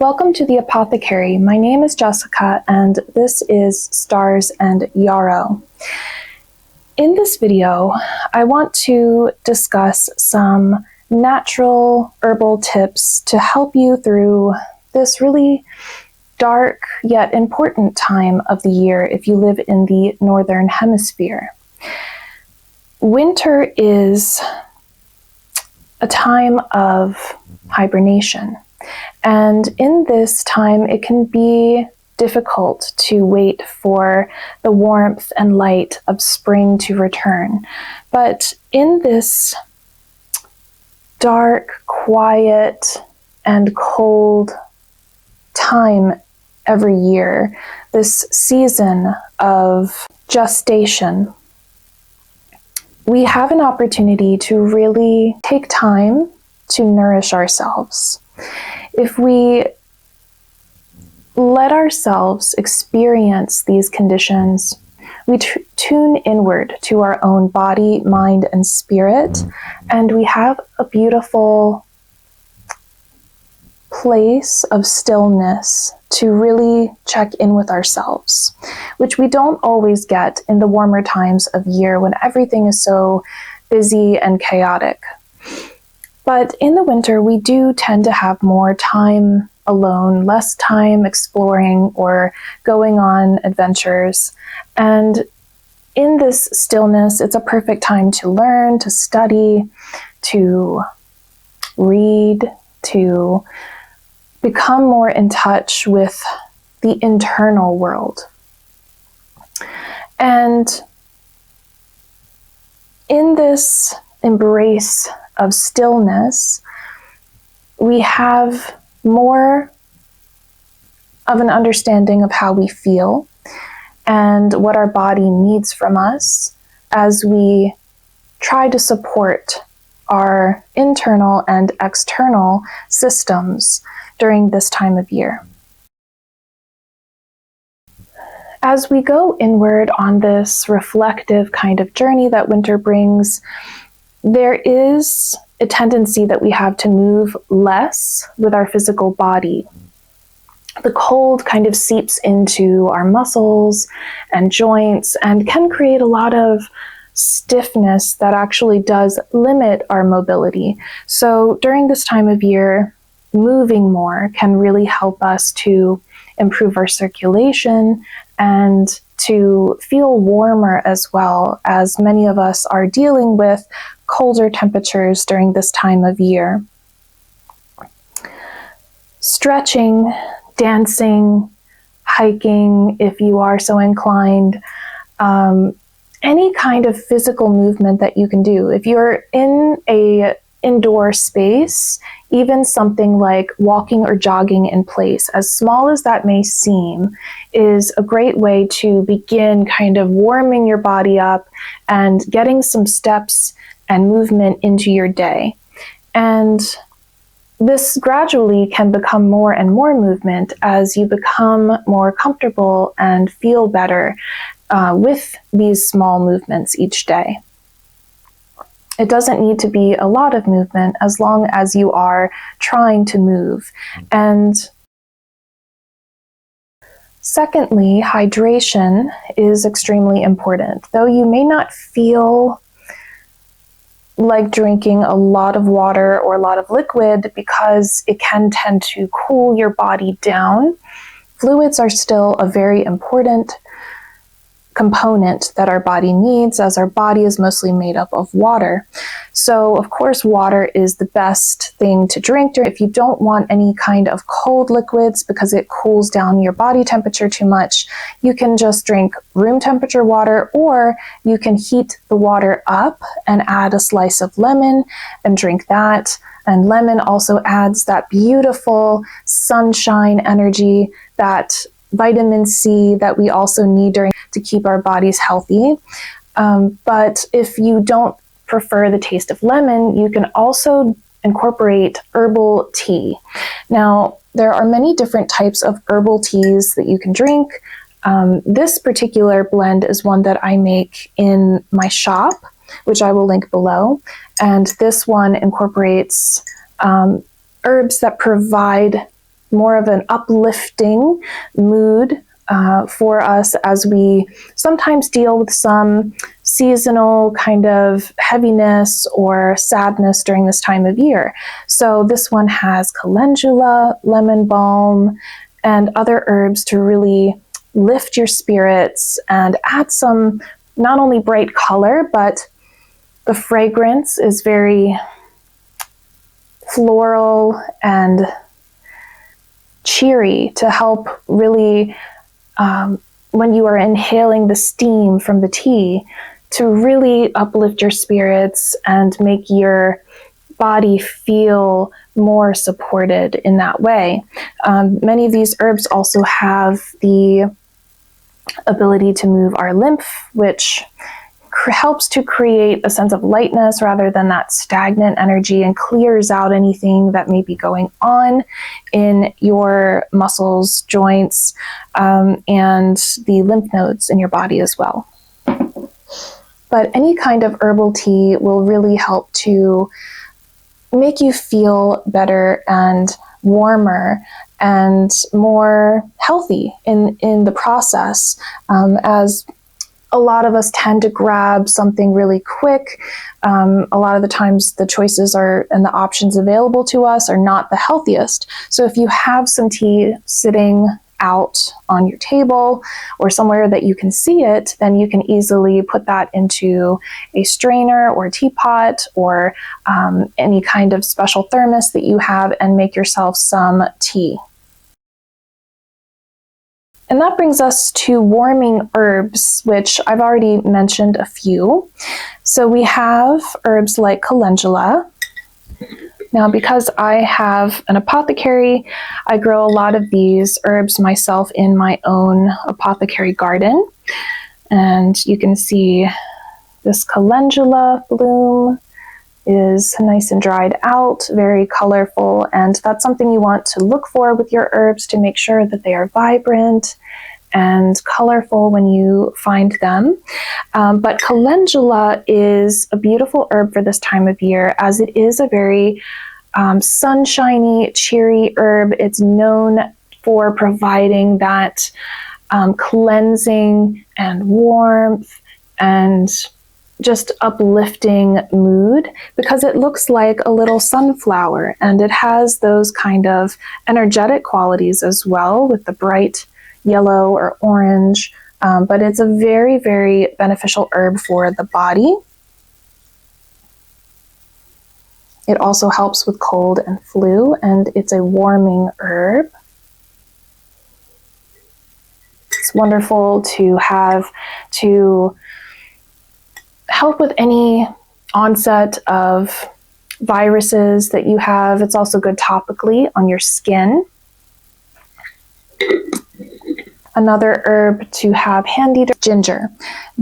Welcome to the Apothecary. My name is Jessica and this is Stars and Yarrow. In this video, I want to discuss some natural herbal tips to help you through this really dark yet important time of the year if you live in the Northern Hemisphere. Winter is a time of hibernation. And in this time, it can be difficult to wait for the warmth and light of spring to return. But in this dark, quiet, and cold time every year, this season of gestation, we have an opportunity to really take time to nourish ourselves. If we let ourselves experience these conditions, we tune inward to our own body, mind, and spirit, and we have a beautiful place of stillness to really check in with ourselves, which we don't always get in the warmer times of year when everything is so busy and chaotic. But in the winter, we do tend to have more time alone, less time exploring or going on adventures. And in this stillness, it's a perfect time to learn, to study, to read, to become more in touch with the internal world. And in this embrace of stillness, we have more of an understanding of how we feel and what our body needs from us as we try to support our internal and external systems during this time of year. As we go inward on this reflective kind of journey that winter brings, there is a tendency that we have to move less with our physical body. The cold kind of seeps into our muscles and joints and can create a lot of stiffness that actually does limit our mobility. So during this time of year, moving more can really help us to improve our circulation and to feel warmer as well, as many of us are dealing with colder temperatures during this time of year. Stretching, dancing, hiking, if you are so inclined, any kind of physical movement that you can do. If you're in a indoor space, even something like walking or jogging in place, as small as that may seem, is a great way to begin kind of warming your body up and getting some steps and movement into your day. And this gradually can become more and more movement as you become more comfortable and feel better with these small movements each day. It doesn't need to be a lot of movement as long as you are trying to move. And secondly, hydration is extremely important. Though you may not feel like drinking a lot of water or a lot of liquid because it can tend to cool your body down, fluids are still a very important component that our body needs, as our body is mostly made up of water. So of course water is the best thing to drink if you don't want any kind of cold liquids because it cools down your body temperature too much. You can just drink room temperature water, or you can heat the water up and add a slice of lemon and drink that. And lemon also adds that beautiful sunshine energy, that vitamin C that we also need to keep our bodies healthy. But if you don't prefer the taste of lemon, you can also incorporate herbal tea. Now, there are many different types of herbal teas that you can drink. This particular blend is one that I make in my shop, which I will link below. And this one incorporates herbs that provide more of an uplifting mood for us as we sometimes deal with some seasonal kind of heaviness or sadness during this time of year. So this one has calendula, lemon balm, and other herbs to really lift your spirits and add some not only bright color, but the fragrance is very floral and cheery to help really, when you are inhaling the steam from the tea, to really uplift your spirits and make your body feel more supported in that way. Many of these herbs also have the ability to move our lymph, which helps to create a sense of lightness rather than that stagnant energy, and clears out anything that may be going on in your muscles, joints, and the lymph nodes in your body as well. But any kind of herbal tea will really help to make you feel better and warmer and more healthy in the process, as a lot of us tend to grab something really quick. A lot of the times the choices are and the options available to us are not the healthiest. So if you have some tea sitting out on your table or somewhere that you can see it, then you can easily put that into a strainer or a teapot or any kind of special thermos that you have and make yourself some tea. And that brings us to warming herbs, which I've already mentioned a few. So we have herbs like calendula. Now, because I have an apothecary, I grow a lot of these herbs myself in my own apothecary garden. And you can see this calendula bloom is nice and dried out, very colorful, and that's something you want to look for with your herbs to make sure that they are vibrant and colorful when you find them. But calendula is a beautiful herb for this time of year, as it is a very sunshiny, cheery herb. It's known for providing that cleansing and warmth and just uplifting mood, because it looks like a little sunflower, and it has those kind of energetic qualities as well with the bright yellow or orange, but it's a very, very beneficial herb for the body. It also helps with cold and flu, and it's a warming herb. It's wonderful to have to help with any onset of viruses that you have. It's also good topically on your skin. Another herb to have handy, ginger.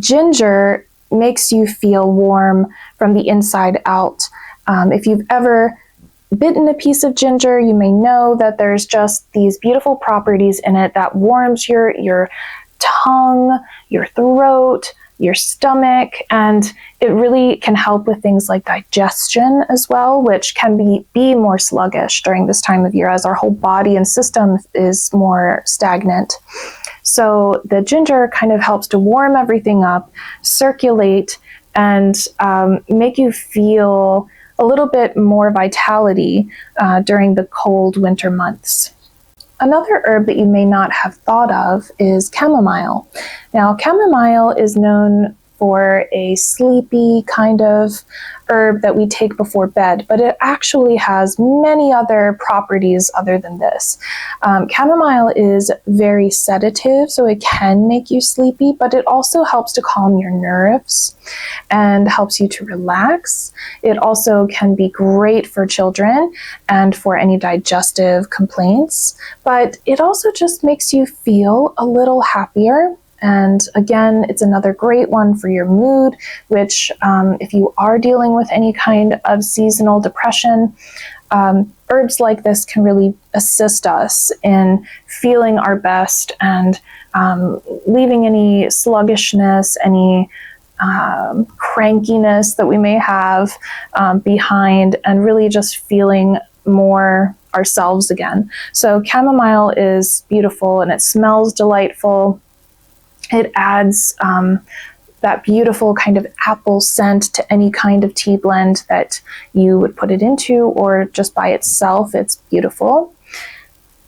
Ginger makes you feel warm from the inside out. If you've ever bitten a piece of ginger, you may know that there's just these beautiful properties in it that warms your tongue, your throat, your stomach, and it really can help with things like digestion as well, which can be more sluggish during this time of year as our whole body and system is more stagnant. So the ginger kind of helps to warm everything up, circulate, and make you feel a little bit more vitality during the cold winter months. Another herb that you may not have thought of is chamomile. Now, chamomile is known for a sleepy kind of herb that we take before bed, but it actually has many other properties other than this. Chamomile is very sedative, so it can make you sleepy, but it also helps to calm your nerves and helps you to relax. It also can be great for children and for any digestive complaints, but it also just makes you feel a little happier. And again, it's another great one for your mood, which if you are dealing with any kind of seasonal depression, herbs like this can really assist us in feeling our best and leaving any sluggishness, any crankiness that we may have behind, and really just feeling more ourselves again. So chamomile is beautiful and it smells delightful. It adds that beautiful kind of apple scent to any kind of tea blend that you would put it into, or just by itself, it's beautiful.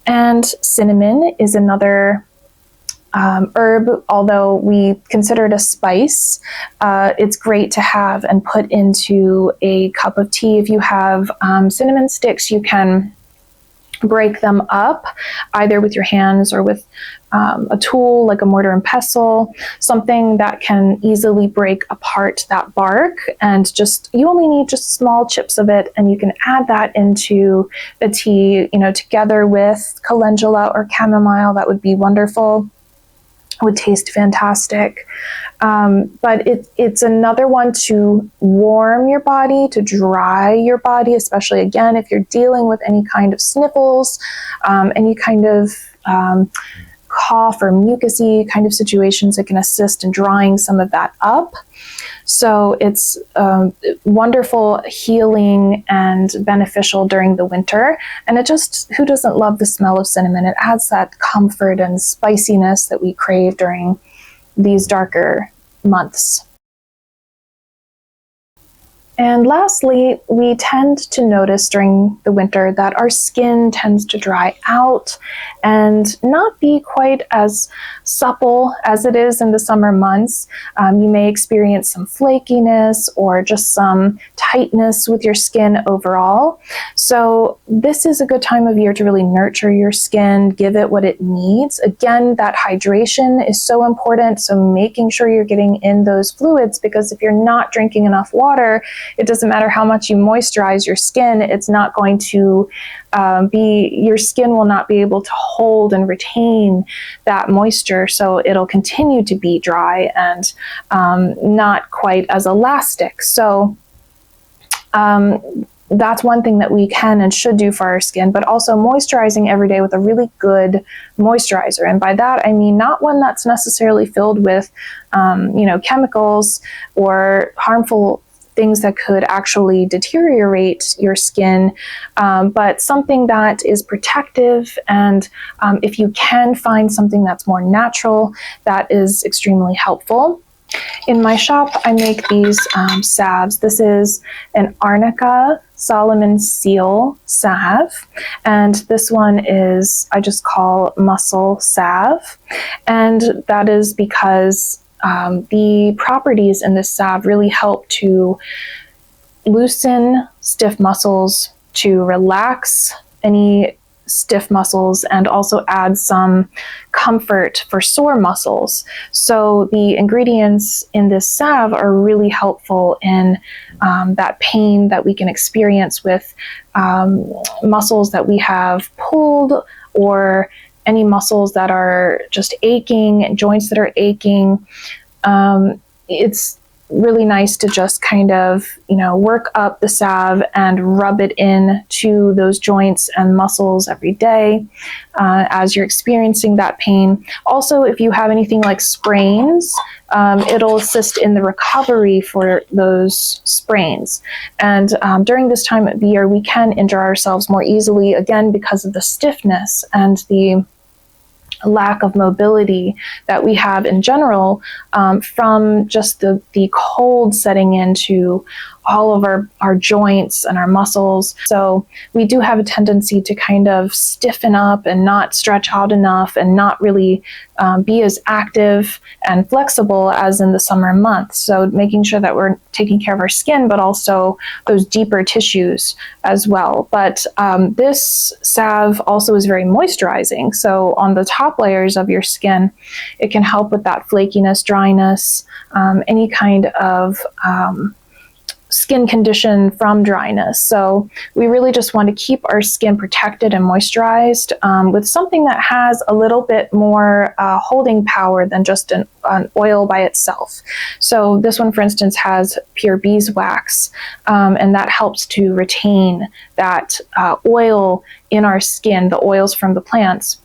And cinnamon is another herb, although we consider it a spice. It's great to have and put into a cup of tea. If you have cinnamon sticks, you can break them up either with your hands or with a tool like a mortar and pestle, something that can easily break apart that bark, and just, you only need just small chips of it, and you can add that into the tea, together with calendula or chamomile. That would be wonderful. Would taste fantastic. But it's another one to warm your body, to dry your body, especially again if you're dealing with any kind of sniffles, any kind of cough or mucusy kind of situations. It can assist in drying some of that up. So it's wonderful, healing, and beneficial during the winter. And it just, who doesn't love the smell of cinnamon? It adds that comfort and spiciness that we crave during these darker months. And lastly, we tend to notice during the winter that our skin tends to dry out and not be quite as supple as it is in the summer months. You may experience some flakiness or just some tightness with your skin overall. So this is a good time of year to really nurture your skin, give it what it needs. Again, that hydration is so important. So making sure you're getting in those fluids, because if you're not drinking enough water, it doesn't matter how much you moisturize your skin, it's not going to your skin will not be able to hold and retain that moisture. So it'll continue to be dry and not quite as elastic. So that's one thing that we can and should do for our skin, but also moisturizing every day with a really good moisturizer. And by that, I mean not one that's necessarily filled with, chemicals or harmful things that could actually deteriorate your skin, but something that is protective. And if you can find something that's more natural, that is extremely helpful. In my shop, I make these salves. This is an Arnica Solomon Seal salve, and this one is, I just call Muscle Salve, and that is because the properties in this salve really help to loosen stiff muscles, to relax any stiff muscles, and also add some comfort for sore muscles. So the ingredients in this salve are really helpful in that pain that we can experience with muscles that we have pulled, or any muscles that are just aching, joints that are aching. It's really nice to just kind of, work up the salve and rub it in to those joints and muscles every day as you're experiencing that pain. Also, if you have anything like sprains, it'll assist in the recovery for those sprains. And during this time of the year, we can injure ourselves more easily, again, because of the stiffness and the lack of mobility that we have in general from just the cold setting into all of our joints and our muscles. So we do have a tendency to kind of stiffen up and not stretch out enough, and not really be as active and flexible as in the summer months. So making sure that we're taking care of our skin, but also those deeper tissues as well. But this salve also is very moisturizing. So on the top layers of your skin, it can help with that flakiness, dryness, any kind of skin condition from dryness. So we really just want to keep our skin protected and moisturized with something that has a little bit more holding power than just an oil by itself. So this one, for instance, has pure beeswax, and that helps to retain that oil in our skin, the oils from the plants.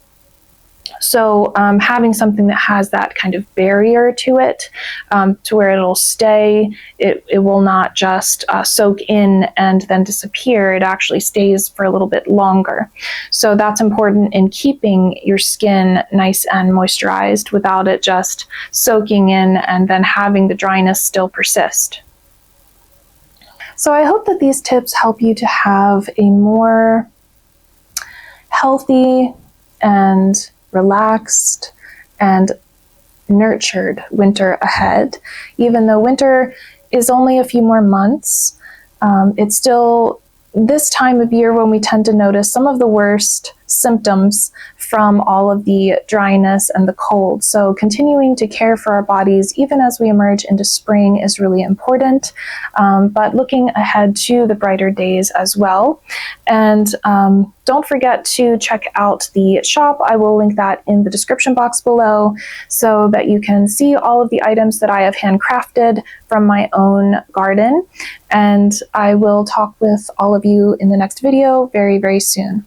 So having something that has that kind of barrier to it, to where it'll stay, it will not just soak in and then disappear. It actually stays for a little bit longer. So that's important in keeping your skin nice and moisturized without it just soaking in and then having the dryness still persist. So I hope that these tips help you to have a more healthy and relaxed and nurtured winter ahead. Even though winter is only a few more months, it's still this time of year when we tend to notice some of the worst symptoms from all of the dryness and the cold. So continuing to care for our bodies even as we emerge into spring is really important, but looking ahead to the brighter days as well. And don't forget to check out the shop. I will link that in the description box below so that you can see all of the items that I have handcrafted from my own garden. And I will talk with all of you in the next video very, very soon.